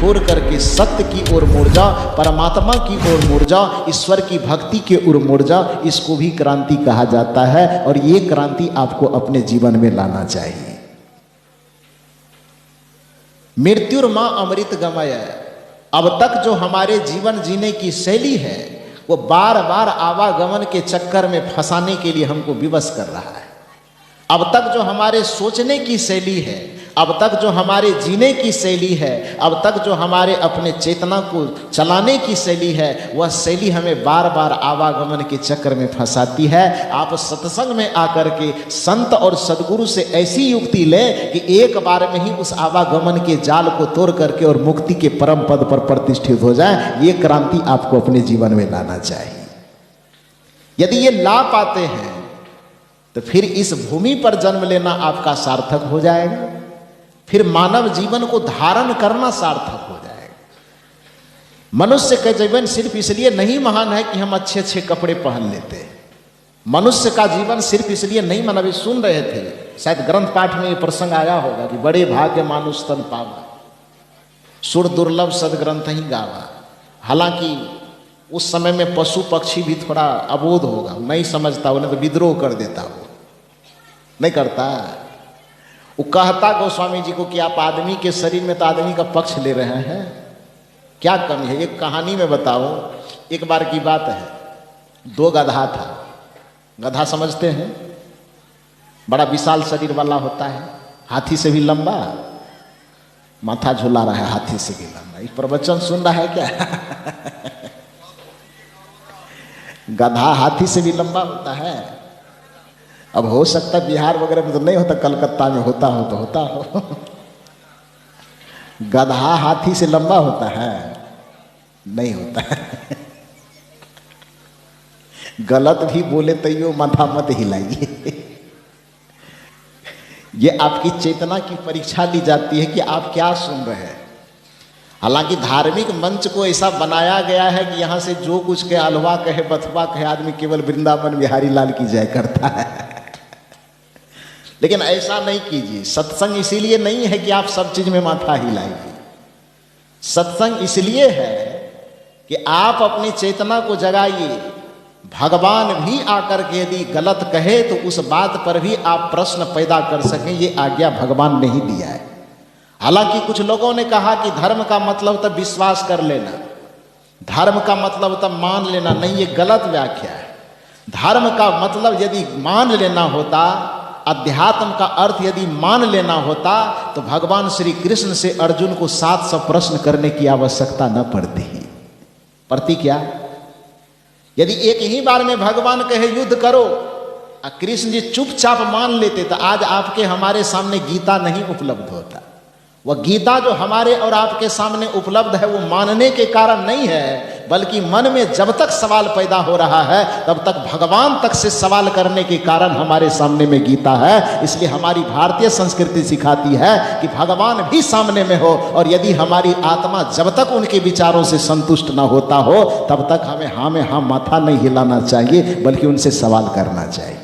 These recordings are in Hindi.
छोड़ करके सत्य की ओर मुड़ जाओ, परमात्मा की ओर मुड़ जाओ, ईश्वर की भक्ति के ओर मुड़ जाओ। इसको भी क्रांति कहा जाता है और ये क्रांति आपको अपने जीवन में लाना चाहिए। मृत्युर्मा अमृत गमय, अब तक जो हमारे जीवन जीने की शैली है वो बार बार आवागमन के चक्कर में फंसाने के लिए हमको विवश कर रहा है। अब तक जो हमारे सोचने की शैली है, अब तक जो हमारे जीने की शैली है, अब तक जो हमारे अपने चेतना को चलाने की शैली है, वह शैली हमें बार बार आवागमन के चक्कर में फंसाती है। आप सत्संग में आकर के संत और सद्गुरु से ऐसी युक्ति लें कि एक बार में ही उस आवागमन के जाल को तोड़ करके और मुक्ति के परम पद पर प्रतिष्ठित हो जाए। ये क्रांति आपको अपने जीवन में लाना चाहिए। यदि ये ला पाते हैं तो फिर इस भूमि पर जन्म लेना आपका सार्थक हो जाएगा, फिर मानव जीवन को धारण करना सार्थक हो जाएगा। मनुष्य का जीवन सिर्फ इसलिए नहीं महान है कि हम अच्छे अच्छे कपड़े पहन लेते हैं। मनुष्य का जीवन सिर्फ इसलिए नहीं, मन अभी सुन रहे थे, शायद ग्रंथ पाठ में ये प्रसंग आया होगा कि बड़े भाग्य मानुष तन पावा, सुर दुर्लभ सदग्रंथ ही गावा। हालांकि उस समय में पशु पक्षी भी थोड़ा अबोध होगा, नहीं समझता, उन्हें तो विद्रोह कर देता, वो नहीं करता। वो कहता गोस्वामी जी को कि आप आदमी के शरीर में तो आदमी का पक्ष ले रहे हैं, क्या कमी है। एक कहानी में बताओ, एक बार की बात है, दो गधा था। गधा समझते हैं, बड़ा विशाल शरीर वाला होता है, हाथी से भी लंबा, माथा झुला रहा है हाथी से भी लंबा। एक प्रवचन सुन रहा है क्या? गधा हाथी से भी लंबा होता है। अब हो सकता है बिहार वगैरह में तो नहीं होता, कलकत्ता में होता हो तो होता हो। गधा हाथी से लंबा होता है? नहीं होता है। गलत भी बोले तो यो माथा मत हिलाइए। ये आपकी चेतना की परीक्षा ली जाती है कि आप क्या सुन रहे हैं। हालांकि धार्मिक मंच को ऐसा बनाया गया है कि यहाँ से जो कुछ के अलवा कहे बथवा कहे, आदमी केवल वृंदावन बिहारी लाल की जय करता है। लेकिन ऐसा नहीं कीजिए। सत्संग इसीलिए नहीं है कि आप सब चीज में माथा हिलाइए। सत्संग इसलिए है कि आप अपनी चेतना को जगाइए। भगवान भी आकर के यदि गलत कहे तो उस बात पर भी आप प्रश्न पैदा कर सकें, ये आज्ञा भगवान ने ही दिया है। हालांकि कुछ लोगों ने कहा कि धर्म का मतलब तब विश्वास कर लेना, धर्म का मतलब तब मान लेना। नहीं, ये गलत व्याख्या है। धर्म का मतलब यदि मान लेना होता, अध्यात्म का अर्थ यदि मान लेना होता, तो भगवान श्री कृष्ण से अर्जुन को 700 प्रश्न करने की आवश्यकता न पड़ती क्या? यदि एक ही बार में भगवान कहे युद्ध करो और कृष्ण जी चुपचाप मान लेते, तो आज आपके हमारे सामने गीता नहीं उपलब्ध होता। वह गीता जो हमारे और आपके सामने उपलब्ध है, वो मानने के कारण नहीं है, बल्कि मन में जब तक सवाल पैदा हो रहा है तब तक भगवान तक से सवाल करने के कारण हमारे सामने में गीता है। इसलिए हमारी भारतीय संस्कृति सिखाती है कि भगवान भी सामने में हो, और यदि हमारी आत्मा जब तक उनके विचारों से संतुष्ट न होता हो तब तक हमें हाँ में हाँ माथा नहीं हिलाना चाहिए, बल्कि उनसे सवाल करना चाहिए।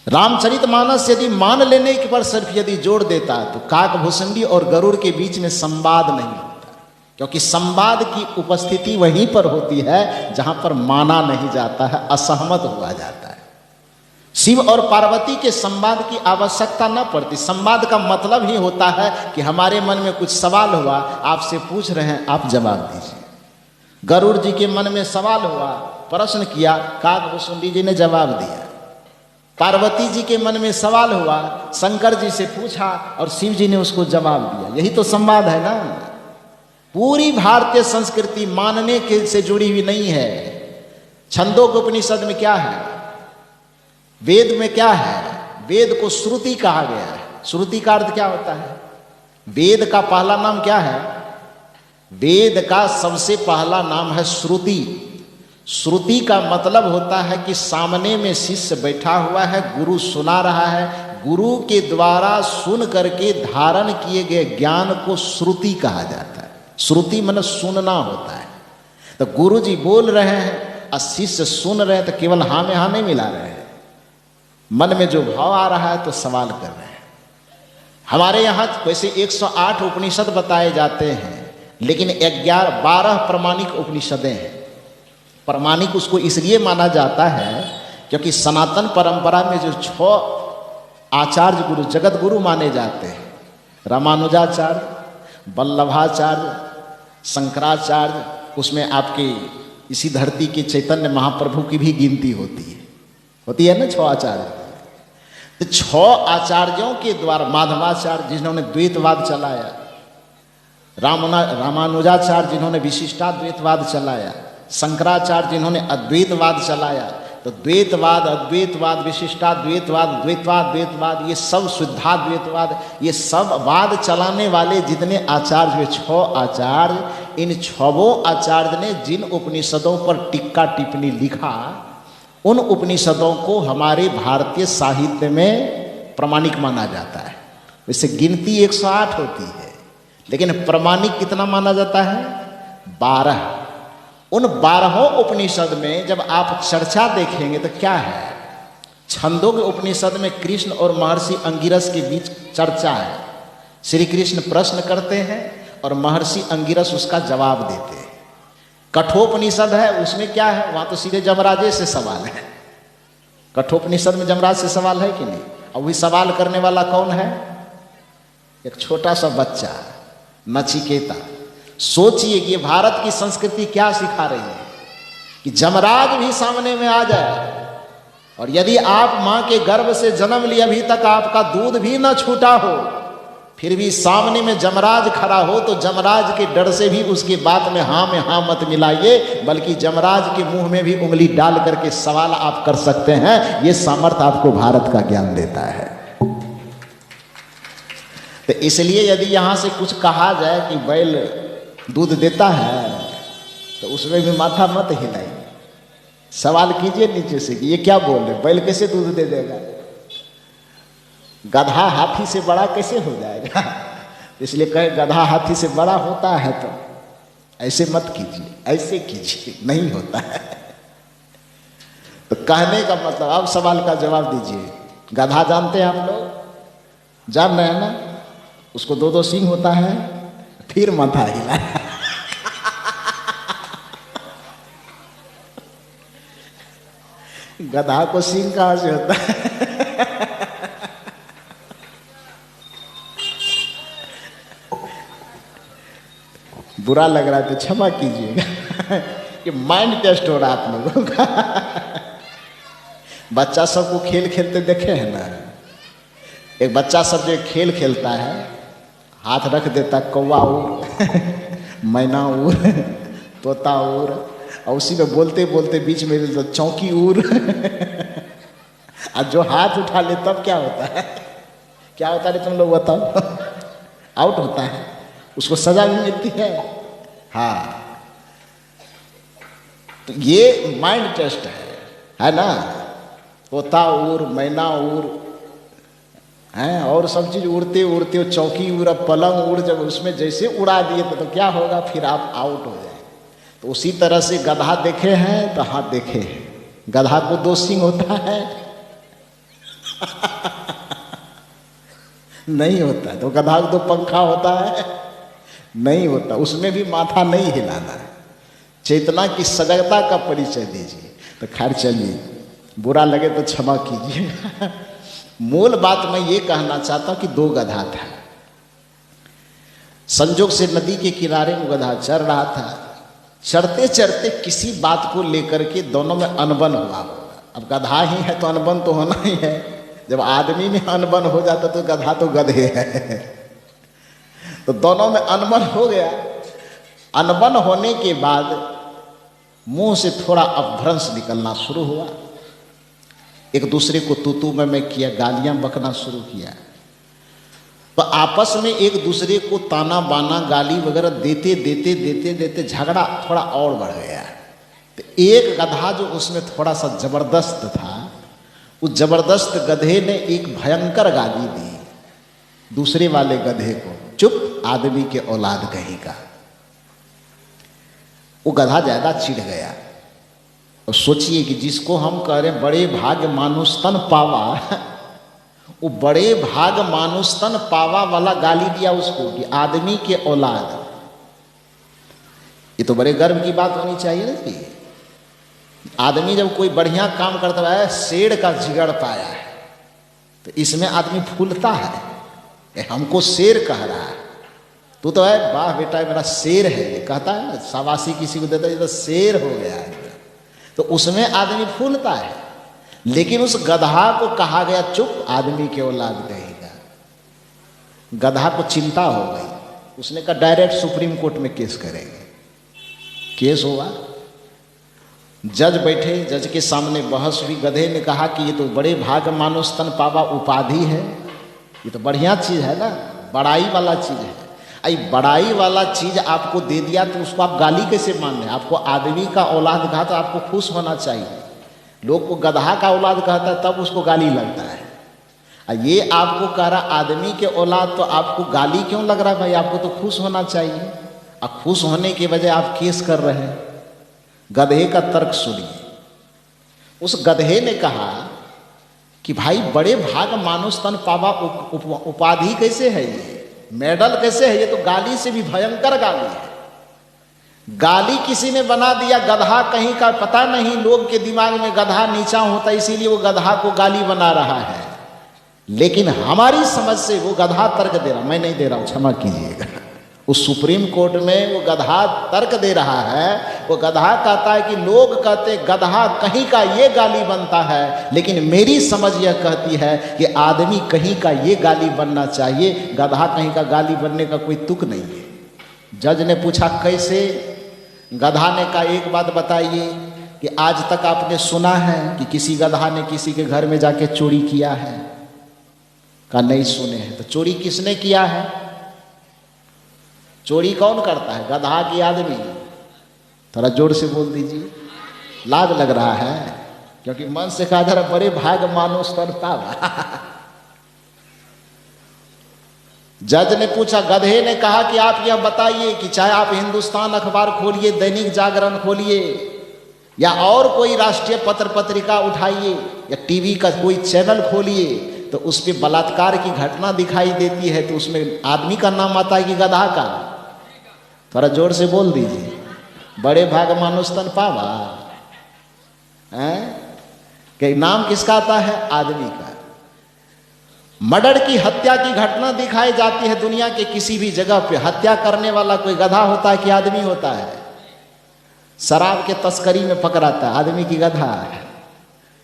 रामचरितमानस यदि मान लेने के पर सिर्फ यदि जोड़ देता तो काकभूषणी और गरुड़ के बीच में संवाद नहीं होता, क्योंकि संवाद की उपस्थिति वहीं पर होती है जहां पर माना नहीं जाता है, असहमत हुआ जाता है। शिव और पार्वती के संवाद की आवश्यकता न पड़ती। संवाद का मतलब ही होता है कि हमारे मन में कुछ सवाल हुआ, आपसे पूछ रहे हैं, आप जवाब दीजिए। गरुड़ जी के मन में सवाल हुआ, प्रश्न किया, काकभूषणी जी ने जवाब दिया। पार्वती जी के मन में सवाल हुआ, शंकर जी से पूछा और शिव जी ने उसको जवाब दिया। यही तो संवाद है ना। पूरी भारतीय संस्कृति मानने के से जुड़ी हुई नहीं है। छंदोपनिषद में क्या है, वेद में क्या है? वेद को श्रुति कहा गया है। श्रुति का अर्थ क्या होता है? वेद का पहला नाम क्या है? वेद का सबसे पहला नाम है श्रुति। श्रुति का मतलब होता है कि सामने में शिष्य बैठा हुआ है, गुरु सुना रहा है, गुरु के द्वारा सुन करके धारण किए गए ज्ञान को श्रुति कहा जाता है। श्रुति मतलब सुनना होता है। तो गुरु जी बोल रहे हैं और शिष्य सुन रहे हैं, तो केवल हाँ में हाँ नहीं मिला रहे हैं, मन में जो भाव आ रहा है तो सवाल कर रहे हैं। हमारे यहाँ वैसे 108 उपनिषद बताए जाते हैं, लेकिन 12 प्रमाणिक उपनिषदें हैं। प्रमाणिक उसको इसलिए माना जाता है क्योंकि सनातन परंपरा में जो 6 आचार्य गुरु, जगत गुरु माने जाते हैं, रामानुजाचार्य, वल्लभाचार्य, शंकराचार्य, उसमें आपके इसी धरती के चैतन्य महाप्रभु की भी गिनती होती है ना 6 आचार्य। तो 6 आचार्यों के द्वारा, माधवाचार्य जिन्होंने द्वैतवाद चलाया, रामानुजाचार्य जिन्होंने विशिष्टाद्वैतवाद चलाया, शंकराचार्य जिन्होंने अद्वैतवाद चलाया, तो द्वैतवाद, अद्वैतवाद, विशिष्टाद्वैतवाद, द्वैतवाद, द्वैतवाद, ये सब शुद्धाद्वैतवाद, ये सब वाद चलाने वाले जितने आचार्य हुए 6 आचार्य, इन 6 आचार्य ने जिन उपनिषदों पर टिक्का टिप्पणी लिखा, उन उपनिषदों को हमारे भारतीय साहित्य में प्रमाणिक माना जाता है। वैसे गिनती 108 होती है, लेकिन प्रमाणिक कितना माना जाता है? 12। उन 12 उपनिषद में जब आप चर्चा देखेंगे तो क्या है, छंदोग्य उपनिषद में कृष्ण और महर्षि अंगिरस के बीच चर्चा है। श्री कृष्ण प्रश्न करते हैं और महर्षि अंगिरस उसका जवाब देते हैं। कठोपनिषद है, उसमें क्या है, वहां तो सीधे जमराजे से सवाल है। कठोपनिषद में जमराज से सवाल है कि नहीं? और वही सवाल करने वाला कौन है? एक छोटा सा बच्चा, नचिकेता। सोचिए कि भारत की संस्कृति क्या सिखा रही है कि जमराज भी सामने में आ जाए, और यदि आप मां के गर्भ से जन्म लिए, अभी तक आपका दूध भी न छूटा हो, फिर भी सामने में जमराज खड़ा हो, तो जमराज के डर से भी उसकी बात में हाँ मत मिलाइए, बल्कि जमराज के मुंह में भी उंगली डाल करके सवाल आप कर सकते हैं। ये सामर्थ्य आपको भारत का ज्ञान देता है। तो इसलिए यदि यहां से कुछ कहा जाए कि बैल दूध देता है, तो उसमें भी माथा मत हिलाइए, सवाल कीजिए नीचे से कि ये क्या बोल रहे, बैल कैसे दूध दे देगा? गधा हाथी से बड़ा कैसे हो जाएगा? इसलिए कहे गधा हाथी से बड़ा होता है, तो ऐसे मत कीजिए, ऐसे कीजिए, नहीं होता है। तो कहने का मतलब, अब सवाल का जवाब दीजिए। गधा जानते हैं आप लोग? जान रहे हैं ना? उसको 2 सींग होता है, फिर माथा हिला। गधा को सींग कहां से होता है? बुरा लग रहा है तो क्षमा कीजिएगा। ये माइंड टेस्ट हो रहा है आप लोगों का। बच्चा सबको खेल खेलते देखे हैं ना? एक बच्चा सब जो खेल खेलता है, हाथ रख देता, कौवा उड़, मैना उड़, तोता उड़, और उसी में बोलते बोलते बीच में चौकी उड़। और जो हाथ उठा ले तब क्या होता है? क्या होता है तुम लोग बताओ? आउट होता है, उसको सजा भी मिलती है। हाँ, तो ये माइंड टेस्ट है ना? तोता उड़, मैना उड़, हैं, और सब चीज उड़ते उड़ते, चौकी उड़, पलंग उड़, जब उसमें जैसे उड़ा दिए तो क्या होगा? फिर आप आउट हो जाए। तो उसी तरह से गधा देखे हैं तो हाथ देखे हैं। गधा को 2 सींग होता है? नहीं होता। तो गधा को 2 पंखा होता है? नहीं होता। उसमें भी माथा नहीं हिलाना है। चेतना की सजगता का परिचय दीजिए। तो खैर चलिए, बुरा लगे तो क्षमा कीजिए। मूल बात मैं ये कहना चाहता हूं कि 2 गधा था। संजोग से नदी के किनारे में गधा चर रहा था। चरते चरते किसी बात को लेकर के दोनों में अनबन हुआ। अब गधा ही है तो अनबन तो होना ही है। जब आदमी में अनबन हो जाता तो गधा तो गधे है। तो दोनों में अनबन हो गया। अनबन होने के बाद मुंह से थोड़ा अपभ्रंश निकलना शुरू हुआ। एक दूसरे को तू मैं किया, गालियां बकना शुरू किया। तो आपस में एक दूसरे को ताना बाना, गाली वगैरह देते देते देते देते झगड़ा थोड़ा और बढ़ गया। तो एक गधा जो उसमें थोड़ा सा जबरदस्त था, उस जबरदस्त गधे ने एक भयंकर गाली दी दूसरे वाले गधे को। चुप, आदमी के औलाद कहीं का। वो गधा ज्यादा चिढ़ गया। और सोचिए कि जिसको हम कह रहे बड़े भाग्य मानुष तन पावा, वो बड़े भाग मानुस्तन पावा वाला गाली दिया उसको कि आदमी के औलाद। ये तो बड़े गर्व की बात होनी चाहिए ना कि आदमी जब कोई बढ़िया काम करता है, शेर का जिगर पाया है, तो इसमें आदमी फूलता है, हमको शेर कह रहा है, तू तो है वाह बेटा मेरा शेर है, ये कहता है ना, शाबाशी किसी को देता है, ये तो शेर हो गया है, तो उसमें आदमी फूलता है। लेकिन उस गधा को कहा गया चुप, आदमी के औलाद कहेगा। गधा को चिंता हो गई, उसने कहा डायरेक्ट सुप्रीम कोर्ट में केस करेंगे। केस हुआ, जज बैठे, जज के सामने बहस हुई। गधे ने कहा कि ये तो बड़े भाग मानो स्तन पावा उपाधि है, ये तो बढ़िया चीज है ना, बड़ाई वाला चीज है। आई बड़ाई वाला चीज आपको दे दिया तो उसको आप गाली कैसे मान रहे? आपको आदमी का औलाद कहा तो आपको खुश होना चाहिए। लोग को गधा का औलाद कहता है तब उसको गाली लगता है, ये आपको कह रहा आदमी के औलाद, तो आपको गाली क्यों लग रहा है? भाई आपको तो खुश होना चाहिए, और खुश होने के वजह आप केस कर रहे हैं। गधे का तर्क सुनिए। उस गधे ने कहा कि भाई बड़े भाग मानो स्तन पावा उपाधि कैसे है, ये मेडल कैसे है? ये तो गाली से भी भयंकर गाली है। गाली किसी ने बना दिया, गधा कहीं का पता नहीं, लोग के दिमाग में गधा नीचा होता इसीलिए वो गधा को गाली बना रहा है। लेकिन हमारी समझ से वो गधा तर्क दे रहा, मैं नहीं दे रहा हूं, क्षमा कीजिएगा। उस सुप्रीम कोर्ट में वो गधा तर्क दे रहा है। वो गधा कहता है कि लोग कहते गधा कहीं का ये गाली बनता है, लेकिन मेरी समझ यह कहती है कि आदमी कहीं का ये गाली बनना चाहिए, गधा कहीं का गाली बनने का कोई तुक नहीं है। जज ने पूछा कैसे? गधा ने कहा एक बात बताइए कि आज तक आपने सुना है कि किसी गधा ने किसी के घर में जाके चोरी किया है? कहा नहीं सुने हैं। तो चोरी किसने किया है? चोरी कौन करता है, गधा की आदमी? थोड़ा जोर से बोल दीजिए, लाज लग रहा है, क्योंकि मन से कहा जरा बड़े भाग मानो स्तर पावा। जज ने पूछा, गधे ने कहा कि आप यह बताइए कि चाहे आप हिंदुस्तान अखबार खोलिए, दैनिक जागरण खोलिए, या और कोई राष्ट्रीय पत्र पत्रिका उठाइए, या टीवी का कोई चैनल खोलिए, तो उस पर बलात्कार की घटना दिखाई देती है तो उसमें आदमी का नाम आता है कि गधा का? थोड़ा जोर से बोल दीजिए, बड़े भाग मानो स्तन पावा है कि नाम किसका आता है? आदमी का। मर्डर की, हत्या की घटना दिखाई जाती है दुनिया के किसी भी जगह पे, हत्या करने वाला कोई गधा होता है कि आदमी होता है? शराब के तस्करी में पकड़ाता है, आदमी की गधा।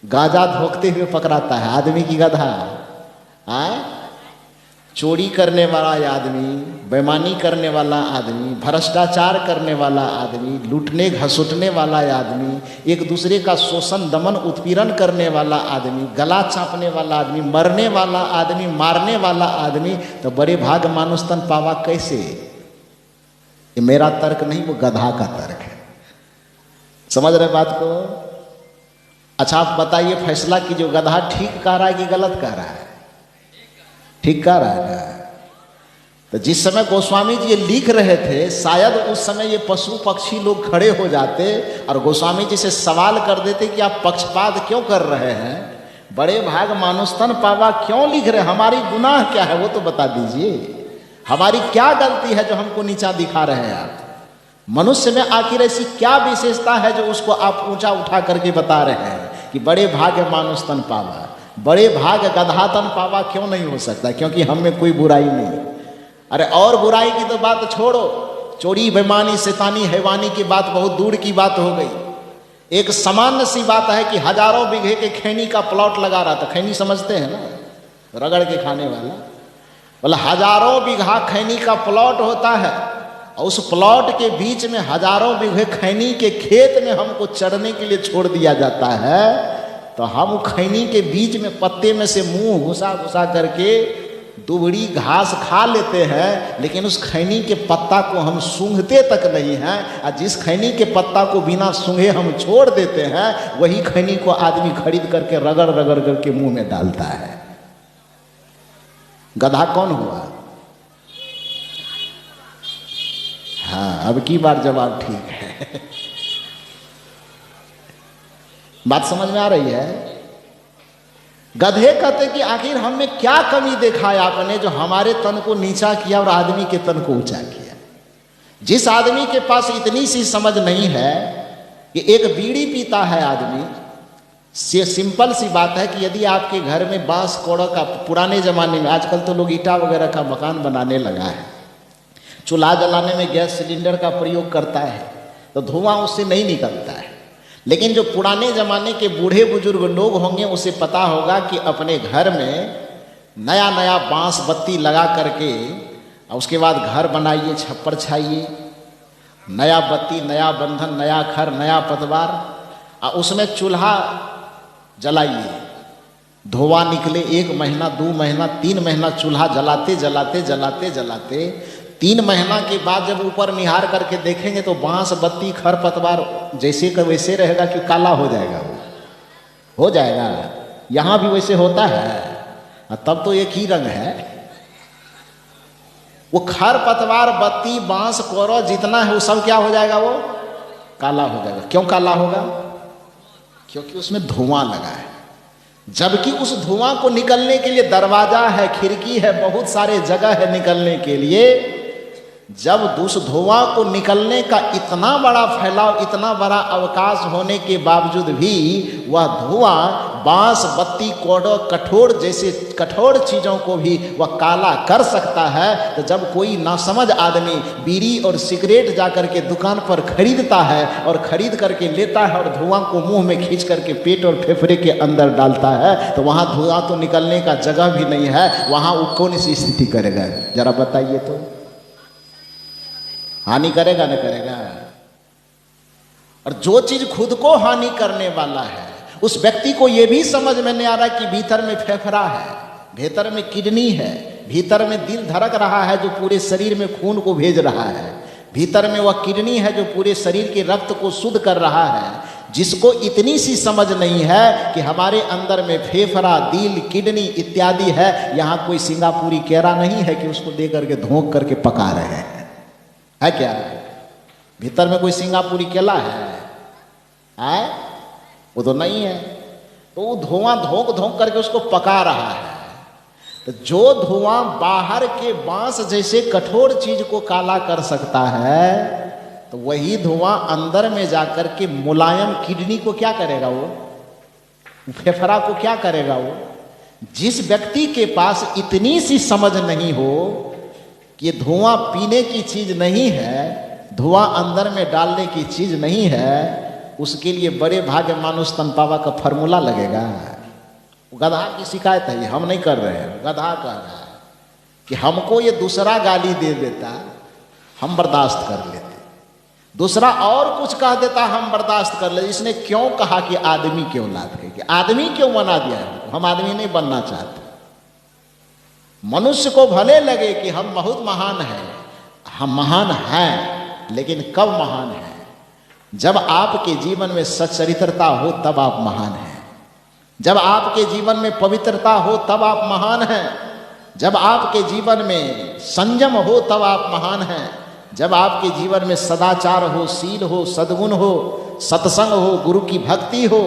गांजा धोखते हुए पकड़ाता है, आदमी की गधा। चोरी करने वाला आदमी, बेईमानी करने वाला आदमी, भ्रष्टाचार करने वाला आदमी, लूटने घसुटने वाला आदमी, एक दूसरे का शोषण दमन उत्पीड़न करने वाला आदमी, गला चापने वाला आदमी, मरने वाला आदमी, मारने वाला आदमी, तो बड़े भाग मानो स्तन पावा कैसे? ये मेरा तर्क नहीं, वो गधा का तर्क है। समझ रहे बात को? अच्छा आप बताइए फैसला की जो गधा ठीक कह रहा है कि गलत कह रहा है? ठीक कह रहा है ना? तो जिस समय गोस्वामी जी ये लिख रहे थे, शायद उस समय ये पशु पक्षी लोग खड़े हो जाते और गोस्वामी जी से सवाल कर देते कि आप पक्षपात क्यों कर रहे हैं, बड़े भाग मानो स्तन पावा क्यों लिख रहे हैं, हमारी गुनाह क्या है वो तो बता दीजिए, हमारी क्या गलती है जो हमको नीचा दिखा रहे हैं आप? मनुष्य में आखिर ऐसी क्या विशेषता है जो उसको आप ऊंचा उठा करके बता रहे हैं कि बड़े भाग मानो स्तन पावा? बड़े भाग गधा तन पावा क्यों नहीं हो सकता? क्योंकि हम में कोई बुराई नहीं। अरे और बुराई की तो बात छोड़ो, चोरी बेईमानी शैतानी हैवानी की बात बहुत दूर की बात हो गई। एक सामान्य सी बात है कि हजारों बीघे के खैनी का प्लॉट लगा रहा था, खैनी समझते हैं ना, रगड़ के खाने वाला, बोला हजारों बीघा खैनी का प्लॉट होता है और उस प्लॉट के बीच में हजारों बीघे खैनी के खेत में हमको चढ़ने के लिए छोड़ दिया जाता है, तो हम खैनी के बीच में पत्ते में से मुंह घुसा घुसा करके दुबड़ी घास खा लेते हैं, लेकिन उस खैनी के पत्ता को हम सूंघते तक नहीं हैं। और जिस खैनी के पत्ता को बिना सूंघे हम छोड़ देते हैं, वही खैनी को आदमी खरीद करके रगड़ रगड़ करके मुंह में डालता है। गधा कौन हुआ? हाँ, अब की बार जवाब ठीक है। बात समझ में आ रही है? गधे कहते कि आखिर हमने क्या कमी देखा है आपने जो हमारे तन को नीचा किया और आदमी के तन को ऊंचा किया। जिस आदमी के पास इतनी सी समझ नहीं है कि एक बीड़ी पीता है आदमी, से सिंपल सी बात है कि यदि आपके घर में बांस कोड़ा का, पुराने ज़माने में, आजकल तो लोग ईंटा वगैरह का मकान बनाने लगा है, चूल्हा जलाने में गैस सिलेंडर का प्रयोग करता है तो धुआं उससे नहीं निकलता है। लेकिन जो पुराने ज़माने के बूढ़े बुजुर्ग लोग होंगे उसे पता होगा कि अपने घर में नया नया बांस बत्ती लगा करके और उसके बाद घर बनाइए, छप्पर छाइए, नया बत्ती, नया बंधन, नया खर, नया पतवार, और उसमें चूल्हा जलाइए, धुआं निकले। 1 महीना, 2 महीना, 3 महीना चूल्हा जलाते जलाते जलाते जलाते 3 महीना के बाद जब ऊपर निहार करके देखेंगे तो बांस बत्ती खर पतवार जैसे का वैसे रहेगा कि काला हो जाएगा, वो हो जाएगा। यहाँ भी वैसे होता है, तब तो एक ही रंग है। वो खर पतवार बत्ती बांस कोरो जितना है वो सब क्या हो जाएगा, वो काला हो जाएगा। क्यों काला होगा? क्योंकि उसमें धुआं लगा है। जबकि उस धुआं को निकलने के लिए दरवाजा है, खिड़की है, बहुत सारे जगह है निकलने के लिए। जब उस धुआं को निकलने का इतना बड़ा फैलाव, इतना बड़ा अवकाश होने के बावजूद भी वह धुआं बांस बत्ती कोड़ो कठोर जैसे कठोर चीज़ों को भी वह काला कर सकता है, तो जब कोई नासमझ आदमी बीड़ी और सिगरेट जाकर के दुकान पर खरीदता है और खरीद करके लेता है और धुआं को मुंह में खींच करके पेट और फेफड़े के अंदर डालता है, तो वहाँ धुआं तो निकलने का जगह भी नहीं है, वहाँ वो कौन सी स्थिति करेगा? जरा बताइए तो, हानि करेगा न करेगा? और जो चीज खुद को हानि करने वाला है उस व्यक्ति को यह भी समझ में नहीं आ रहा कि भीतर में फेफड़ा है, भीतर में किडनी है, भीतर में दिल धड़क रहा है जो पूरे शरीर में खून को भेज रहा है, भीतर में वह किडनी है जो पूरे शरीर के रक्त को शुद्ध कर रहा है। जिसको इतनी सी समझ नहीं है कि हमारे अंदर में फेफड़ा, दिल, किडनी इत्यादि है, यहाँ कोई सिंगापुरी केरा नहीं है कि उसको दे करके धोंक करके पका रहे हैं, है क्या? भीतर में कोई सिंगापुरी केला है? वो तो नहीं है। तो वो धुआं धोंक धोंक करके उसको पका रहा है। तो जो धुआं बाहर के बांस जैसे कठोर चीज को काला कर सकता है, तो वही धुआं अंदर में जाकर के मुलायम किडनी को क्या करेगा? वो फेफड़ा को क्या करेगा? वो जिस व्यक्ति के पास इतनी सी समझ नहीं हो कि धुआं पीने की चीज नहीं है, धुआं अंदर में डालने की चीज नहीं है, उसके लिए बड़े भाग्य मानुष तन पावा का फॉर्मूला लगेगा। गधा की शिकायत है, ये हम नहीं कर रहे हैं, गधा कह रहा है कि हमको ये दूसरा गाली दे देता हम बर्दाश्त कर लेते, दूसरा और कुछ कह देता हम बर्दाश्त कर लेते। इसने क्यों कहा कि आदमी की औलाद है, कि आदमी क्यों बना दिया है? हम आदमी नहीं बनना चाहते। मनुष्य को भले लगे कि हम बहुत महान हैं, हम महान हैं, लेकिन कब महान हैं? जब आपके जीवन में सच्चरित्रता हो तब आप महान हैं। जब आपके जीवन में पवित्रता हो तब आप महान हैं। जब आपके जीवन में संयम हो तब आप महान हैं। जब आपके जीवन में सदाचार हो, शील हो, सद्गुण हो, सत्संग हो, गुरु की भक्ति हो,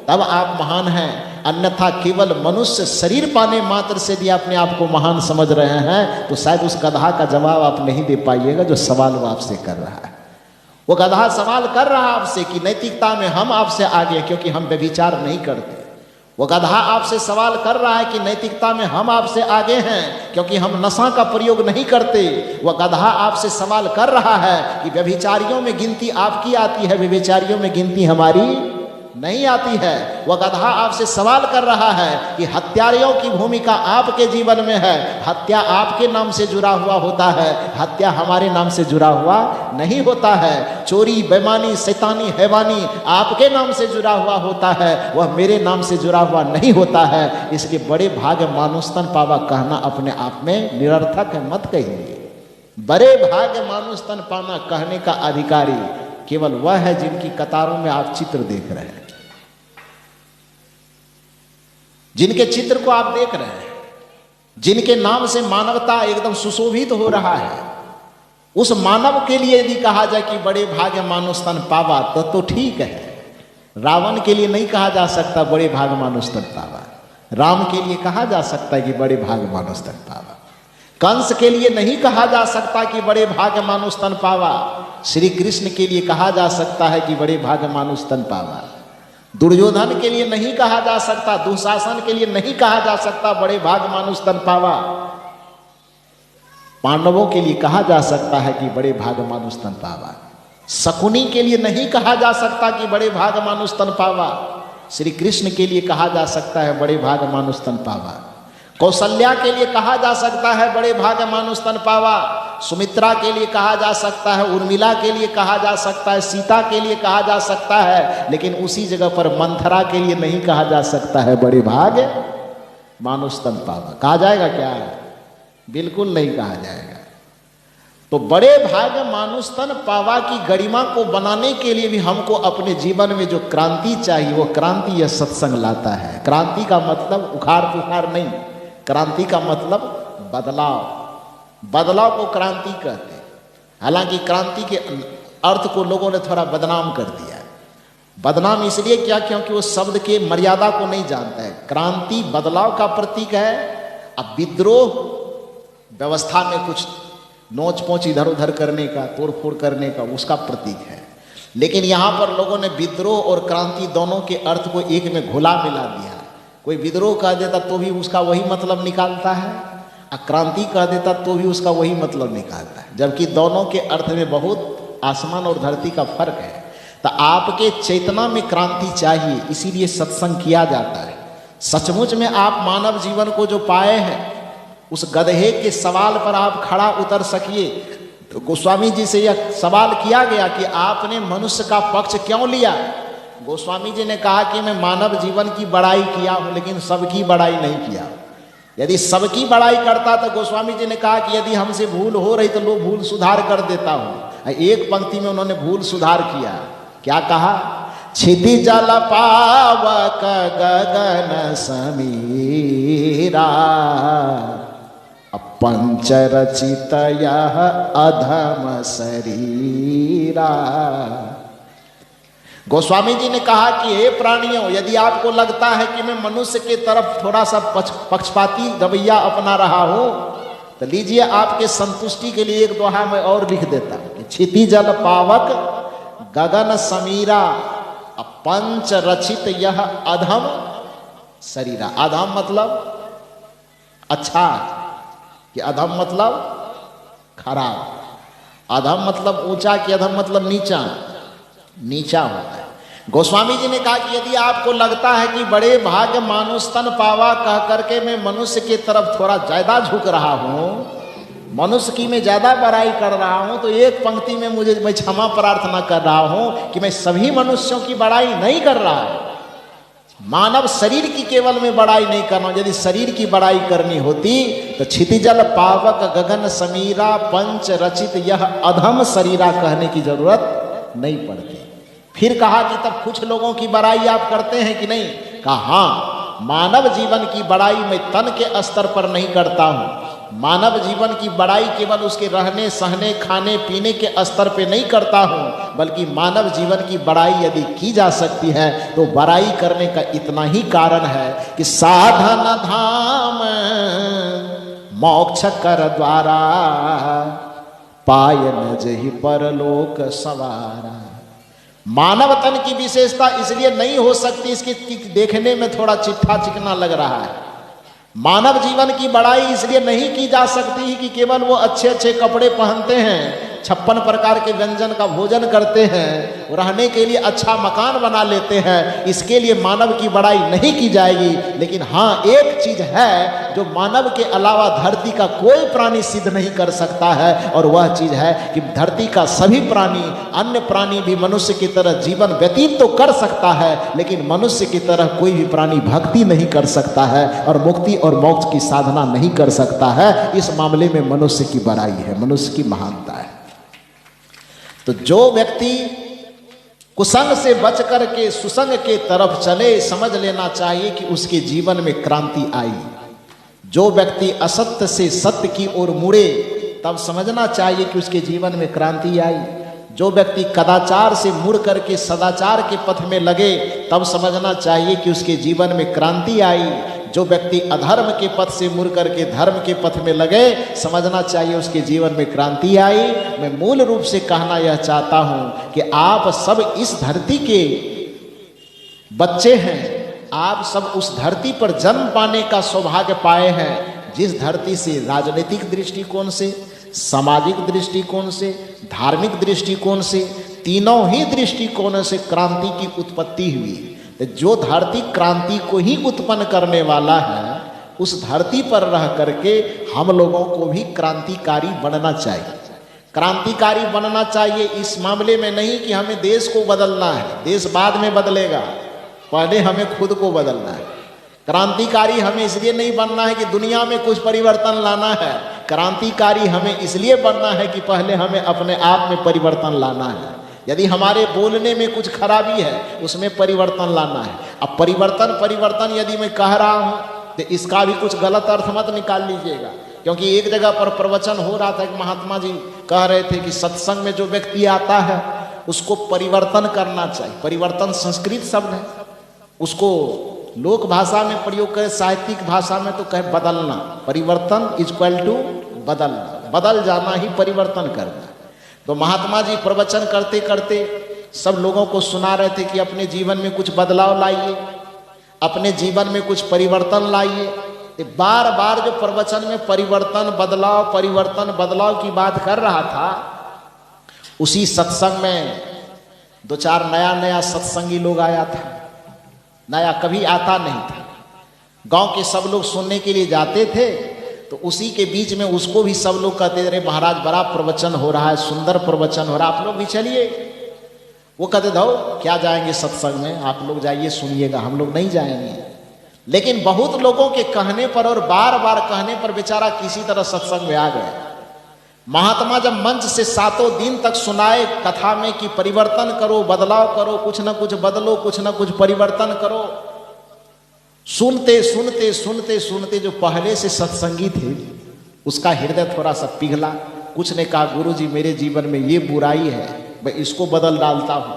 तब आप महान हैं। अन्यथा केवल मनुष्य शरीर पाने मात्र से यदि अपने आप को महान समझ रहे हैं तो शायद उस गधा का जवाब आप नहीं दे पाइएगा जो सवाल वो आपसे कर रहा है। वो गधा सवाल कर रहा है आपसे कि नैतिकता में हम आपसे आगे क्योंकि हम व्यभिचार नहीं करते। वो गधा आपसे सवाल कर रहा है कि नैतिकता में हम आपसे आगे हैं क्योंकि हम नशा का प्रयोग नहीं करते। वह गधा आपसे सवाल कर रहा है कि व्यभिचारियों में गिनती आपकी आती है, व्यभिचारियों में गिनती हमारी नहीं आती है। वह गधा आपसे सवाल कर रहा है कि हत्यारियों की भूमिका आपके जीवन में है, हत्या आपके नाम से जुड़ा हुआ होता है, हत्या हमारे नाम से जुड़ा हुआ नहीं होता है। चोरी, बेईमानी, शैतानी, हैवानी आपके नाम से जुड़ा हुआ होता है, वह मेरे नाम से जुड़ा हुआ नहीं होता है। इसलिए बड़े भाग्य मानुस्तन पावा कहना अपने आप में निरर्थक है, मत कहिए। बड़े भाग्य मानुस्तन पाना कहने का अधिकारी केवल वह है जिनकी कतारों में आप चित्र देख रहे हैं, जिनके चित्र को आप देख रहे हैं, जिनके नाम से मानवता एकदम सुशोभित हो रहा है। उस मानव के लिए यदि कहा जाए कि बड़े भाग्य मानुस्तन पावा तो ठीक है। रावण के लिए नहीं कहा जा सकता बड़े भाग्य मानुस्तन पावा। राम के लिए कहा जा सकता है कि बड़े भाग मानुष तन पावा। कंस के लिए नहीं कहा जा सकता कि बड़े भाग मानुष तन पावा। श्री कृष्ण के लिए कहा जा सकता है कि बड़े भाग मानुष तन पावा। दुर्योधन के लिए नहीं कहा जा सकता, दुशासन के लिए नहीं कहा जा सकता बड़े भाग मानुष तन पावा। पांडवों के लिए कहा जा सकता है कि बड़े भाग मानुष तन पावा। शकुनी के लिए नहीं कहा जा सकता कि बड़े भाग मानुष तन पावा। श्री कृष्ण के लिए कहा जा सकता है बड़े भाग मानुष तन पावा। कौशल्या के लिए कहा जा सकता है बड़े भाग मानुष तन पावा। सुमित्रा के लिए कहा जा सकता है, उर्मिला के लिए कहा जा सकता है, सीता के लिए कहा जा सकता है, लेकिन उसी जगह पर मंथरा के लिए नहीं कहा जा सकता है बड़े भाग मानुष तन पावा। कहा जाएगा क्या? बिल्कुल नहीं कहा जाएगा। तो बड़े भाग मानुष तन पावा की गरिमा को बनाने के लिए भी हमको अपने जीवन में जो क्रांति चाहिए, वो क्रांति यह सत्संग लाता है। क्रांति का मतलब उखाड़ पुखाड़ नहीं, क्रांति का मतलब बदलाव। बदलाव को क्रांति कहते हैं। हालांकि क्रांति के अर्थ को लोगों ने थोड़ा बदनाम कर दिया है। बदनाम इसलिए क्या? क्योंकि वो शब्द के मर्यादा को नहीं जानता है। क्रांति बदलाव का प्रतीक है। अब विद्रोह व्यवस्था में कुछ नोच पोच इधर उधर करने का, तोड़ फोड़ करने का, उसका प्रतीक है। लेकिन यहाँ पर लोगों ने विद्रोह और क्रांति दोनों के अर्थ को एक में घुला मिला दिया। कोई विद्रोह कह देता तो भी उसका वही मतलब निकालता है, और क्रांति कह देता तो भी उसका वही मतलब निकालता है, जबकि दोनों के अर्थ में बहुत आसमान और धरती का फर्क है। तो आपके चेतना में क्रांति चाहिए, इसीलिए सत्संग किया जाता है। सचमुच में आप मानव जीवन को जो पाए हैं, उस गधे के सवाल पर आप खड़ा उतर सकिए। तो गोस्वामी जी से यह सवाल किया गया कि आपने मनुष्य का पक्ष क्यों लिया? गोस्वामी जी ने कहा कि मैं मानव जीवन की बड़ाई किया हूं, लेकिन सबकी बड़ाई नहीं किया। यदि सबकी बड़ाई करता तो गोस्वामी जी ने कहा कि यदि हमसे भूल हो रही तो लो भूल सुधार कर देता हूं। एक पंक्ति में उन्होंने भूल सुधार किया। क्या कहा? क्षिति जल पावक गगन समीरा, पंच रचित यह अधम शरीरा। गोस्वामी जी ने कहा कि हे प्राणियों, यदि आपको लगता है कि मैं मनुष्य के तरफ थोड़ा सा पक्षपाती रवैया अपना रहा हूं, तो लीजिए आपके संतुष्टि के लिए एक दोहा मैं और लिख देता हूं। क्षिति जल पावक गगन समीरा, पंच रचित यह अधम शरीरा। अधम मतलब अच्छा, कि अधम मतलब खराब, अधम मतलब ऊंचा, कि अधम मतलब नीचा, नीचा होता है। गोस्वामी जी ने कहा कि यदि आपको लगता है कि बड़े भाग मानुष तन पावा कह करके मैं मनुष्य की तरफ थोड़ा ज्यादा झुक रहा हूं, मनुष्य की मैं ज्यादा बड़ाई कर रहा हूं, तो एक पंक्ति में मैं क्षमा प्रार्थना कर रहा हूं कि मैं सभी मनुष्यों की बड़ाई नहीं कर रहा हूं। मानव शरीर की केवल में बड़ाई नहीं करना। यदि शरीर की बड़ाई करनी होती तो क्षितिजल पावक गगन समीरा पंच रचित यह अधम शरीरा कहने की जरूरत नहीं पड़ती। फिर कहा कि तब कुछ लोगों की बड़ाई आप करते हैं कि नहीं? कहा हाँ, मानव जीवन की बड़ाई मैं तन के स्तर पर नहीं करता हूं। मानव जीवन की बड़ाई केवल उसके रहने सहने खाने पीने के स्तर पे नहीं करता हूं, बल्कि मानव जीवन की बड़ाई यदि की जा सकती है तो बड़ाई करने का इतना ही कारण है कि साधन धाम मोक्ष कर द्वारा, पायन जहि परलोक सवारा। मानव तन की विशेषता इसलिए नहीं हो सकती, इसकी देखने में थोड़ा चिट्ठा चिकना लग रहा है। मानव जीवन की बड़ाई इसलिए नहीं की जा सकती कि केवल वो अच्छे अच्छे कपड़े पहनते हैं, 56 प्रकार के व्यंजन का भोजन करते हैं, रहने के लिए अच्छा मकान बना लेते हैं, इसके लिए मानव की बड़ाई नहीं की जाएगी। लेकिन हाँ, एक चीज है जो मानव के अलावा धरती का कोई प्राणी सिद्ध नहीं कर सकता है, और वह चीज है कि धरती का सभी प्राणी, अन्य प्राणी भी मनुष्य की तरह जीवन व्यतीत तो कर सकता है, लेकिन मनुष्य की तरह कोई भी प्राणी भक्ति नहीं कर सकता है और मुक्ति और मोक्ष की साधना नहीं कर सकता है। इस मामले में मनुष्य की बड़ाई है, मनुष्य की महानता है। तो जो व्यक्ति कुसंग से बच करके सुसंग के तरफ चले, समझ लेना चाहिए कि उसके जीवन में क्रांति आई। जो व्यक्ति असत्य से सत्य की ओर मुड़े, तब समझना चाहिए कि उसके जीवन में क्रांति आई। जो व्यक्ति कदाचार से मुड़ करके सदाचार के पथ में लगे, तब समझना चाहिए कि उसके जीवन में क्रांति आई। जो व्यक्ति अधर्म के पथ से मुड़ करके धर्म के पथ में लगे, समझना चाहिए उसके जीवन में क्रांति आई। मैं मूल रूप से कहना यह चाहता हूं कि आप सब इस धरती के बच्चे हैं, आप सब उस धरती पर जन्म पाने का सौभाग्य पाए हैं जिस धरती से राजनीतिक दृष्टिकोण से, सामाजिक दृष्टिकोण से, धार्मिक दृष्टिकोण से, तीनों ही दृष्टिकोणों से क्रांति की उत्पत्ति हुई। तो जो धरती क्रांति को ही उत्पन्न करने वाला है, उस धरती पर रह करके हम लोगों को भी क्रांतिकारी बनना चाहिए। क्रांतिकारी बनना चाहिए इस मामले में नहीं कि हमें देश को बदलना है, देश बाद में बदलेगा, पहले हमें खुद को बदलना है। क्रांतिकारी हमें इसलिए नहीं बनना है कि दुनिया में कुछ परिवर्तन लाना है, क्रांतिकारी हमें इसलिए बनना है कि पहले हमें अपने आप में परिवर्तन लाना है। यदि हमारे बोलने में कुछ खराबी है, उसमें परिवर्तन लाना है। अब परिवर्तन यदि मैं कह रहा हूँ तो इसका भी कुछ गलत अर्थ मत निकाल लीजिएगा, क्योंकि एक जगह पर प्रवचन हो रहा था, एक महात्मा जी कह रहे थे कि सत्संग में जो व्यक्ति आता है उसको परिवर्तन करना चाहिए। परिवर्तन संस्कृत शब्द है, उसको लोक भाषा में प्रयोग करें, साहित्यिक भाषा में तो कहे बदलना। परिवर्तन इक्वल टू बदलना, बदल जाना ही परिवर्तन करना। तो महात्मा जी प्रवचन करते करते सब लोगों को सुना रहे थे कि अपने जीवन में कुछ बदलाव लाइए, अपने जीवन में कुछ परिवर्तन लाइए। बार बार जो प्रवचन में परिवर्तन बदलाव की बात कर रहा था, उसी सत्संग में दो चार नया सत्संगी लोग आया था। नया कभी आता नहीं था, गांव के सब लोग सुनने के लिए जाते थे, तो उसी के बीच में उसको भी सब लोग कहते थे महाराज बड़ा प्रवचन हो रहा है, सुंदर प्रवचन हो रहा है, आप लोग भी चलिए। वो कहते दो क्या जाएंगे सत्संग में, आप लोग जाइए सुनिएगा, हम लोग नहीं जाएंगे। लेकिन बहुत लोगों के कहने पर और बार बार कहने पर बेचारा किसी तरह सत्संग में आ गए। महात्मा जब मंच से 7 दिन तक सुनाए कथा में कि परिवर्तन करो, बदलाव करो, कुछ ना कुछ बदलो, कुछ ना कुछ परिवर्तन करो, सुनते जो पहले से सत्संगी थे उसका हृदय थोड़ा सा पिघला। कुछ ने कहा गुरुजी मेरे जीवन में ये बुराई है, मैं इसको बदल डालता हूँ।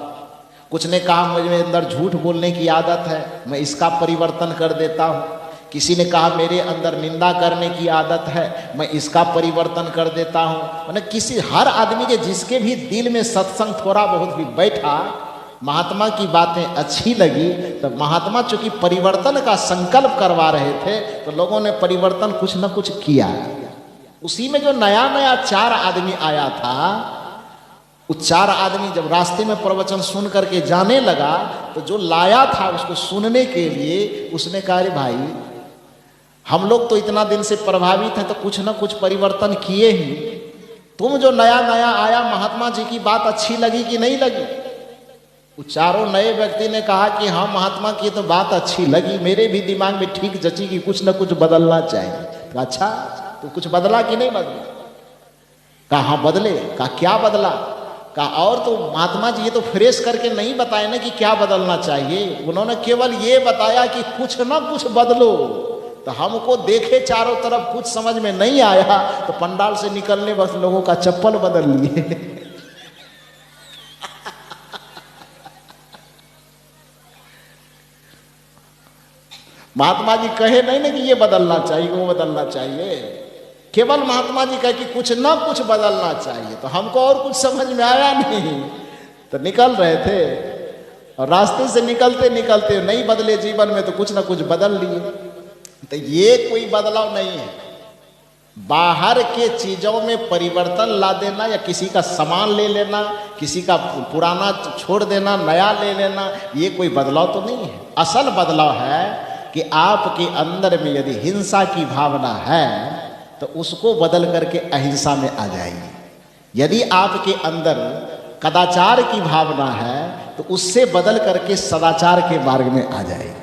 कुछ ने कहा मुझे अंदर झूठ बोलने की आदत है, मैं इसका परिवर्तन कर देता हूँ। किसी ने कहा मेरे अंदर निंदा करने की आदत है, मैं इसका परिवर्तन कर देता हूँ। मैंने किसी हर आदमी के जिसके भी दिल में सत्संग थोड़ा बहुत भी बैठा, महात्मा की बातें अच्छी लगी, तो महात्मा चूंकि परिवर्तन का संकल्प करवा रहे थे तो लोगों ने परिवर्तन कुछ न कुछ किया। उसी में जो नया 4 आदमी आया था, वो 4 आदमी जब रास्ते में प्रवचन सुन करके जाने लगा तो जो लाया था उसको सुनने के लिए, उसने कहा अरे भाई हम लोग तो इतना दिन से प्रभावित हैं तो कुछ ना कुछ परिवर्तन किए ही, तुम जो नया आया महात्मा जी की बात अच्छी लगी कि नहीं लगी? वो 4 नए व्यक्ति ने कहा कि हाँ महात्मा की तो बात अच्छी लगी, मेरे भी दिमाग में ठीक जची कि कुछ ना कुछ बदलना चाहिए। तो अच्छा तो कुछ बदला कि नहीं बदला? कहा हाँ बदले। कहा क्या बदला? कहा और तो महात्मा जी ये तो फ्रेश करके नहीं बताए ना कि क्या बदलना चाहिए, उन्होंने केवल ये बताया कि कुछ ना कुछ बदलो। तो हमको देखे चारों तरफ कुछ समझ में नहीं आया, तो पंडाल से निकलने वक्त लोगों का चप्पल बदल लिए। महात्मा जी कहे नहीं ना कि ये बदलना चाहिए वो बदलना चाहिए, केवल महात्मा जी कहे कि कुछ ना कुछ बदलना चाहिए। तो हमको और कुछ समझ में आया नहीं, तो निकल रहे थे और रास्ते से निकलते नहीं बदले जीवन में तो कुछ ना कुछ बदल लिए। तो ये कोई बदलाव नहीं है। बाहर के चीजों में परिवर्तन ला देना या किसी का सामान ले लेना, किसी का पुराना छोड़ देना, नया ले लेना, ये कोई बदलाव तो नहीं है। असल बदलाव है कि आपके अंदर में यदि हिंसा की भावना है तो उसको बदल करके अहिंसा में आ जाइए। यदि आपके अंदर कदाचार की भावना है तो उससे बदल करके सदाचार के मार्ग में आ जाइए।